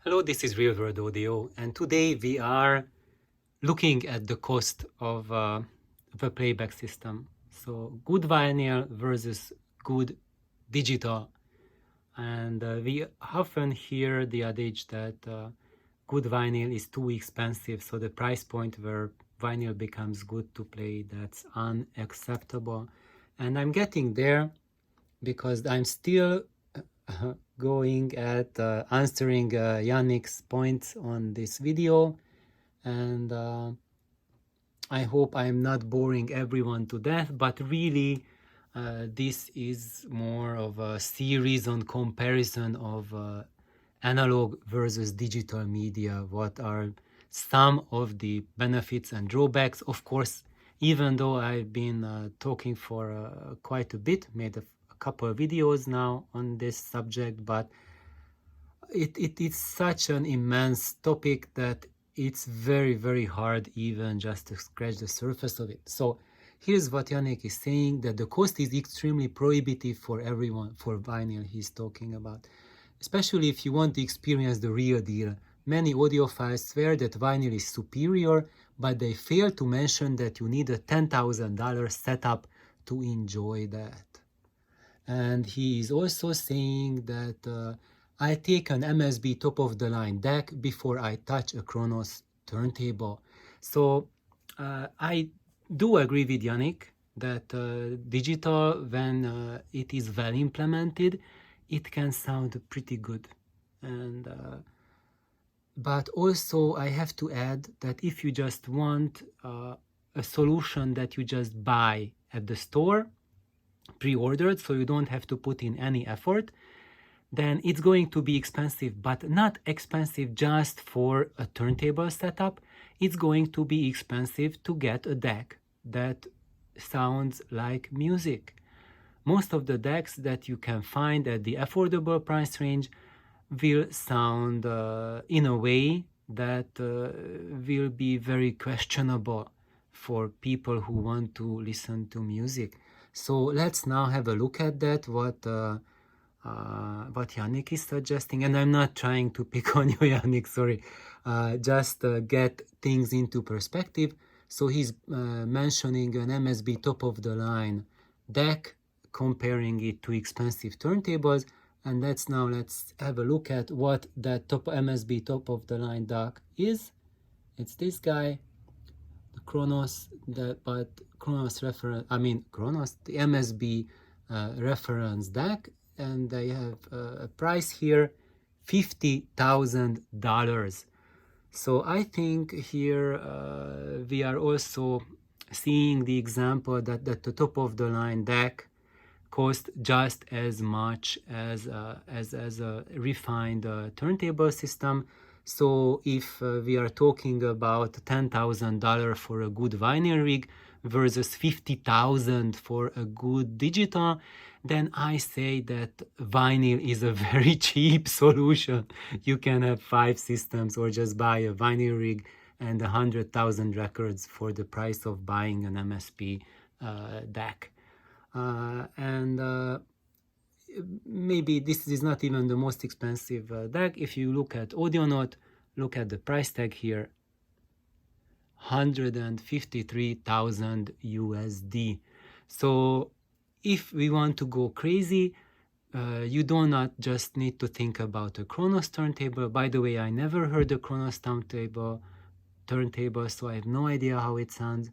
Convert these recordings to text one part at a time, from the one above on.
Hello, this is Real World Audio, and today we are looking at the cost of the playback system. So, good vinyl versus good digital. And we often hear the adage that good vinyl is too expensive, so the price point where vinyl becomes good to play, that's unacceptable. And I'm getting there because I'm still going at answering Yannick's points on this video, and I hope I'm not boring everyone to death, but really this is more of a series on comparison of analog versus digital media. What are some of the benefits and drawbacks? Of course, even though I've been talking for quite a bit, made a couple of videos now on this subject, but it is such an immense topic that it's very hard even just to scratch the surface of it. So here's what Yannick is saying, that the cost is extremely prohibitive for everyone, for vinyl he's talking about, especially if you want to experience the real deal. Many audiophiles swear that vinyl is superior, but they fail to mention that you need a $10,000 setup to enjoy that. And he is also saying that I take an MSB top of the line deck before I touch a Kronos turntable. So I do agree with Yannick that digital, when it is well implemented, it can sound pretty good. And but also I have to add that if you just want a solution that you just buy at the store, pre-ordered, so you don't have to put in any effort, then it's going to be expensive, but not expensive just for a turntable setup. It's going to be expensive to get a deck that sounds like music. Most of the decks that you can find at the affordable price range will sound in a way that will be very questionable for people who want to listen to music. So let's now have a look at that, what Yannick is suggesting. And I'm not trying to pick on you, Yannick, sorry. Just get things into perspective. So he's mentioning an MSB top-of-the-line deck, comparing it to expensive turntables. And let's have a look at what that MSB top-of-the-line deck is. It's this guy, the Kronos, the MSB reference deck, and they have a price here, $50,000. So I think here we are also seeing the example that the top of the line deck cost just as much as a refined turntable system. So if we are talking about $10,000 for a good vinyl rig versus $50,000 for a good digital, then I say that vinyl is a very cheap solution. You can have 5 systems or just buy a vinyl rig and 100,000 records for the price of buying an MSP DAC. And maybe this is not even the most expensive DAC. If you look at AudioNote, look at the price tag here, 153,000 USD. So if we want to go crazy, you do not just need to think about a Kronos turntable. By the way, I never heard a Kronos turntable, so I have no idea how it sounds.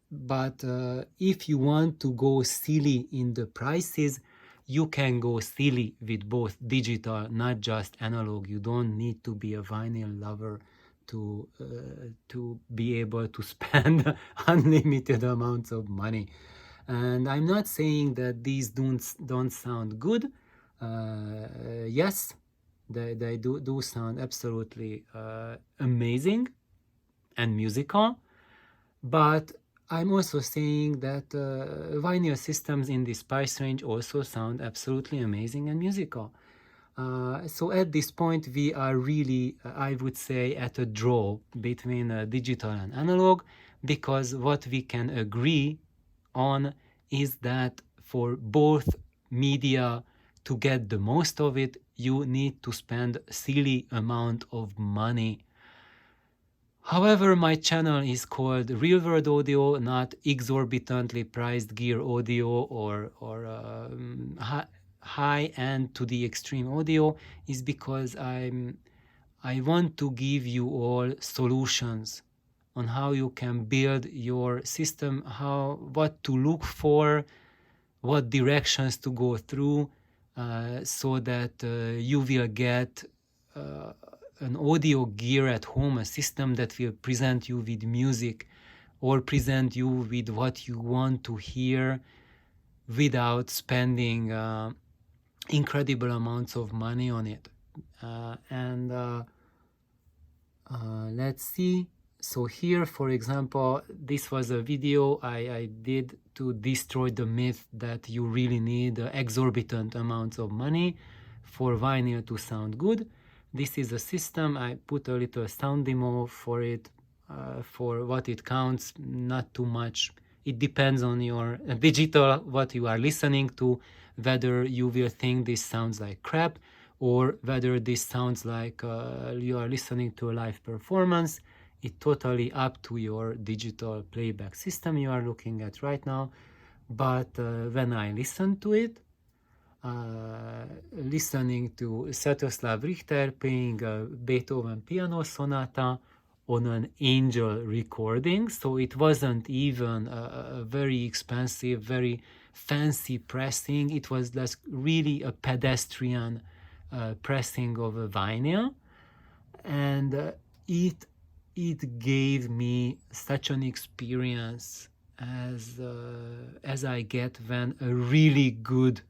But if you want to go silly in the prices, you can go silly with both digital, not just analog. You don't need to be a vinyl lover to be able to spend unlimited amounts of money. And I'm not saying that these don't sound good. Yes, they do sound absolutely amazing and musical, but I'm also saying that vinyl systems in this price range also sound absolutely amazing and musical. So at this point, we are really, I would say, at a draw between digital and analog, because what we can agree on is that for both media to get the most of it, you need to spend a silly amount of money. However, my channel is called Real World Audio, not exorbitantly priced gear audio or high-end to the extreme audio, is because I want to give you all solutions on how you can build your system, what to look for, what directions to go through, so that you will get an audio gear at home, a system that will present you with music or present you with what you want to hear without spending incredible amounts of money on it. Let's see. So here, for example, this was a video I did to destroy the myth that you really need exorbitant amounts of money for vinyl to sound good. This is a system. I put a little sound demo for it, for what it counts, not too much. It depends on your digital, what you are listening to, whether you will think this sounds like crap or whether this sounds like you are listening to a live performance. It's totally up to your digital playback system you are looking at right now. But when I listen to it, listening to Sviatoslav Richter playing a Beethoven piano sonata on an Angel recording, so it wasn't even a very expensive, very fancy pressing. It was just really a pedestrian pressing of a vinyl, and it gave me such an experience as I get when a really good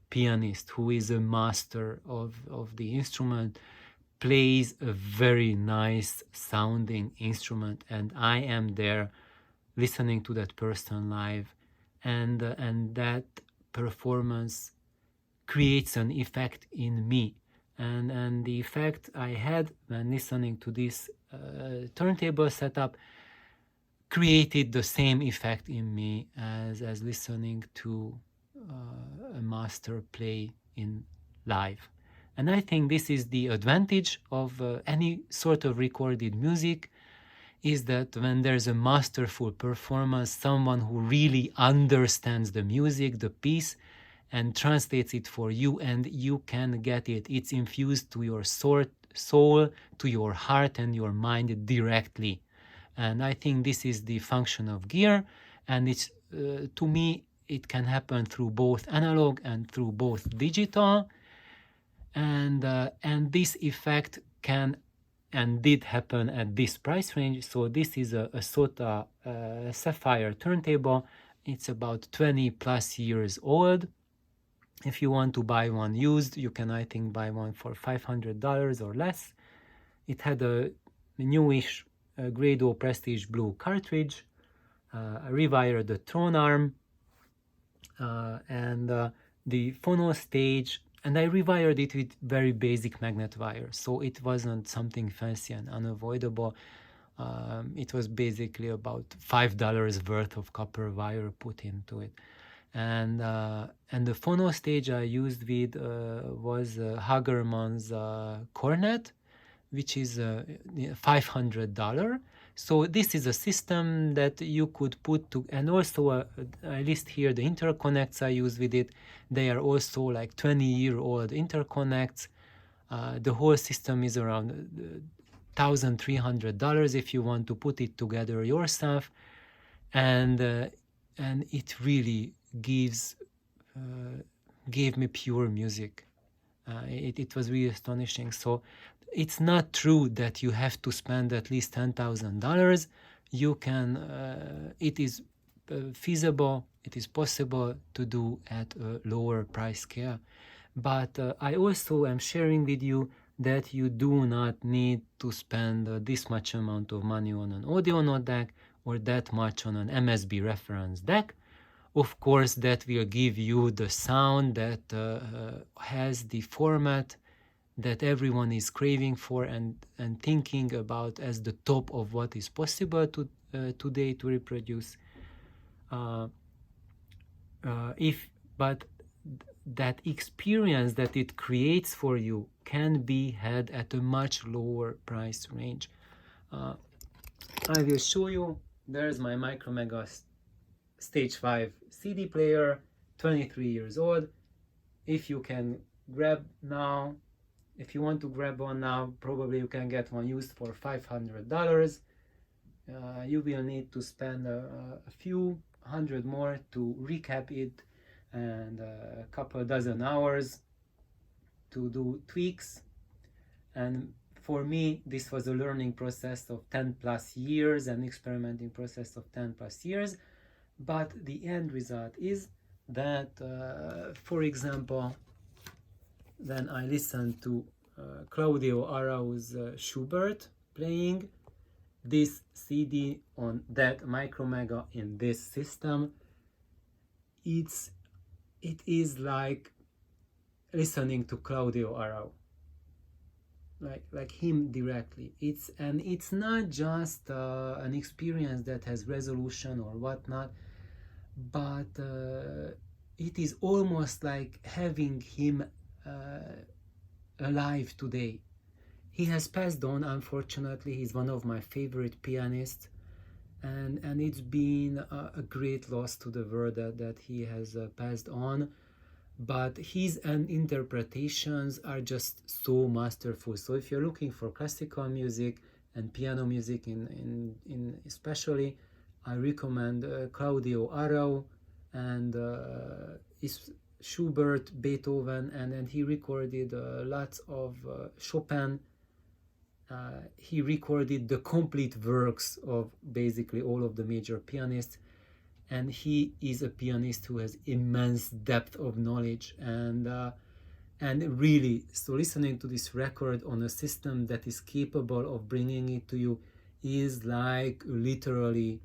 pianist who is a master of the instrument plays a very nice sounding instrument, and I am there listening to that person live, and that performance creates an effect in me, and the effect I had when listening to this turntable setup created the same effect in me as listening to a master play in live. And I think this is the advantage of any sort of recorded music, is that when there's a masterful performance, someone who really understands the music, the piece, and translates it for you, and you can get it. It's infused to your soul, to your heart and your mind directly. And I think this is the function of gear, and it's to me it can happen through both analog and through both digital, and this effect can and did happen at this price range. So this is a SOTA Sapphire turntable. It's about 20 plus years old. If you want to buy one used, you can, I think, buy one for $500 or less. It had a newish Grado Prestige Blue cartridge, a rewired the throne arm, and the phono stage, and I rewired it with very basic magnet wire, so it wasn't something fancy and unavoidable. It was basically about $5 worth of copper wire put into it. And the phono stage I used with was Hagerman's Cornet, which is $500. So this is a system that you could put to, and also I list here the interconnects I use with it. They are also like 20-year-old interconnects. The whole system is around $1,300 if you want to put it together yourself, and it really gave me pure music. It was really astonishing. So it's not true that you have to spend at least $10,000. You can, it is feasible, it is possible to do at a lower price scale. But I also am sharing with you that you do not need to spend this much amount of money on an audio note deck or that much on an MSB reference deck. Of course, that will give you the sound that has the format that everyone is craving for and thinking about as the top of what is possible to today to reproduce. But that experience that it creates for you can be had at a much lower price range. I will show you. There's my Micromega Stage 5 CD player, 23 years old. If you can grab now, if you want to grab one now, probably you can get one used for $500. You will need to spend a few hundred more to recap it, and a couple dozen hours to do tweaks. And for me, this was a learning process of 10 plus years, an experimenting process of 10 plus years. But the end result is that, for example, when I listened to Claudio Arau's Schubert playing this CD on that Micromega in this system, it is like listening to Claudio Arau, like him directly. It's not just an experience that has resolution or whatnot, but it is almost like having him alive today. He has passed on, unfortunately. He's one of my favorite pianists, and it's been a great loss to the world that he has passed on. But his interpretations are just so masterful. So if you're looking for classical music and piano music in especially, I recommend Claudio Arau and Schubert, Beethoven, and then he recorded lots of Chopin. He recorded the complete works of basically all of the major pianists, and he is a pianist who has immense depth of knowledge, and really, so listening to this record on a system that is capable of bringing it to you is like literally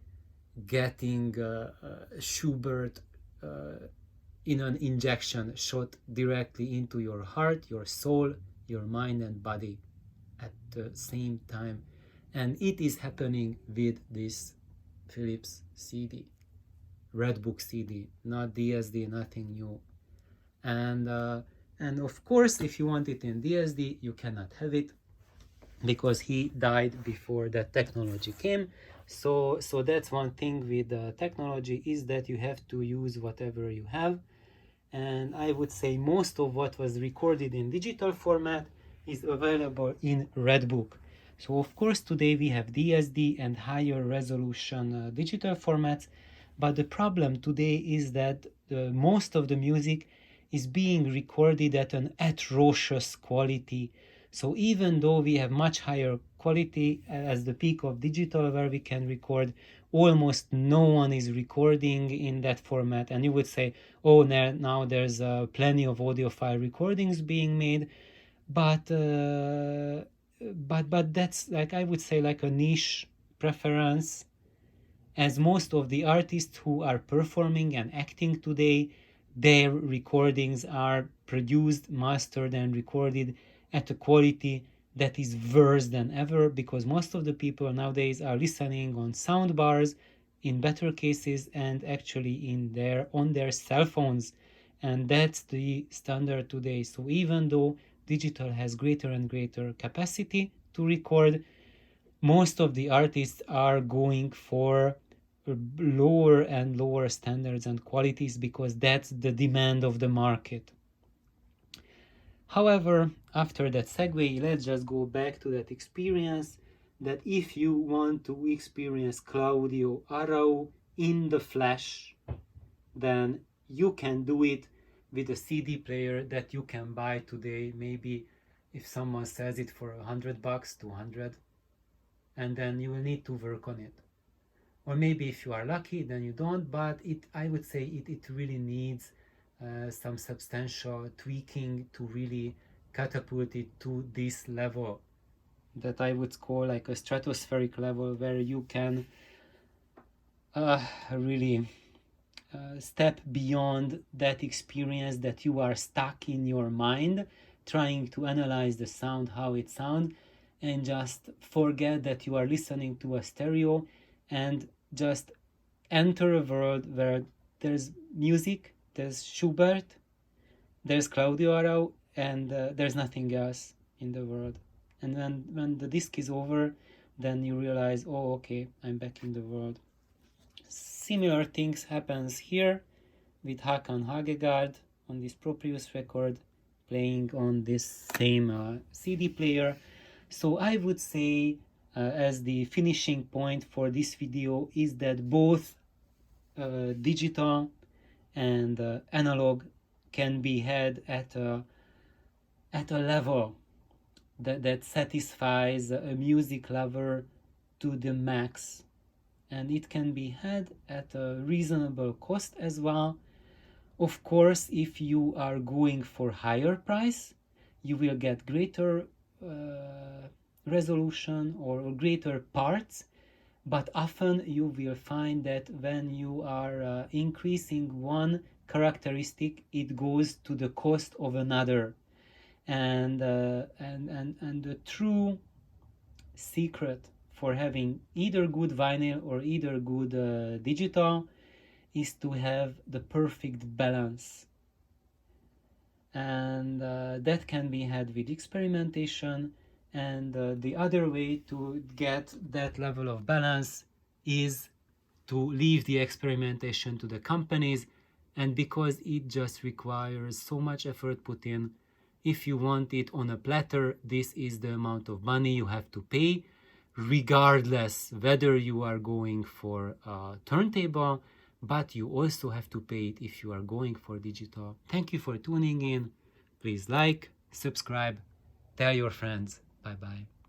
getting Schubert in an injection shot directly into your heart, your soul, your mind and body at the same time. And it is happening with this Philips CD, Redbook CD, not DSD, nothing new. And of course, if you want it in DSD, you cannot have it because he died before that technology came. So that's one thing with technology, is that you have to use whatever you have. And I would say most of what was recorded in digital format is available in Redbook. So of course today we have DSD and higher resolution digital formats, but the problem today is that most of the music is being recorded at an atrocious quality. So even though we have much higher quality as the peak of digital where we can record, almost no one is recording in that format. And you would say, oh, now there's plenty of audiophile recordings being made, but that's, like, I would say, like a niche preference, as most of the artists who are performing and acting today, their recordings are produced, mastered and recorded at a quality that is worse than ever, because most of the people nowadays are listening on sound bars in better cases and actually on their cell phones, and that's the standard today. So even though digital has greater and greater capacity to record, most of the artists are going for lower and lower standards and qualities because that's the demand of the market. However, after that segue, let's just go back to that experience, that if you want to experience Claudio Arau in the flesh, then you can do it with a CD player that you can buy today, maybe if someone sells it for $100, 200, and then you will need to work on it. Or maybe if you are lucky, then you don't, but I would say it really needs some substantial tweaking to really catapult it to this level that I would call like a stratospheric level, where you can really step beyond that experience that you are stuck in your mind trying to analyze the sound, how it sounds, and just forget that you are listening to a stereo and just enter a world where there's music, there's Schubert, there's Claudio Arau, and there's nothing else in the world. And when the disc is over, then you realize, oh, okay, I'm back in the world. Similar things happens here with Hakan Hagegaard on this Proprius record, playing on this same CD player. So I would say, as the finishing point for this video, is that both digital and analog can be had at a level that satisfies a music lover to the max, and it can be had at a reasonable cost as well. Of course, if you are going for higher price, you will get greater resolution or greater parts, but often you will find that when you are increasing one characteristic, it goes to the cost of another. And the true secret for having either good vinyl or either good digital is to have the perfect balance. And that can be had with experimentation. And the other way to get that level of balance is to leave the experimentation to the companies. And because it just requires so much effort put in, if you want it on a platter, this is the amount of money you have to pay, regardless whether you are going for a turntable, but you also have to pay it if you are going for digital. Thank you for tuning in. Please like, subscribe, tell your friends. Bye bye.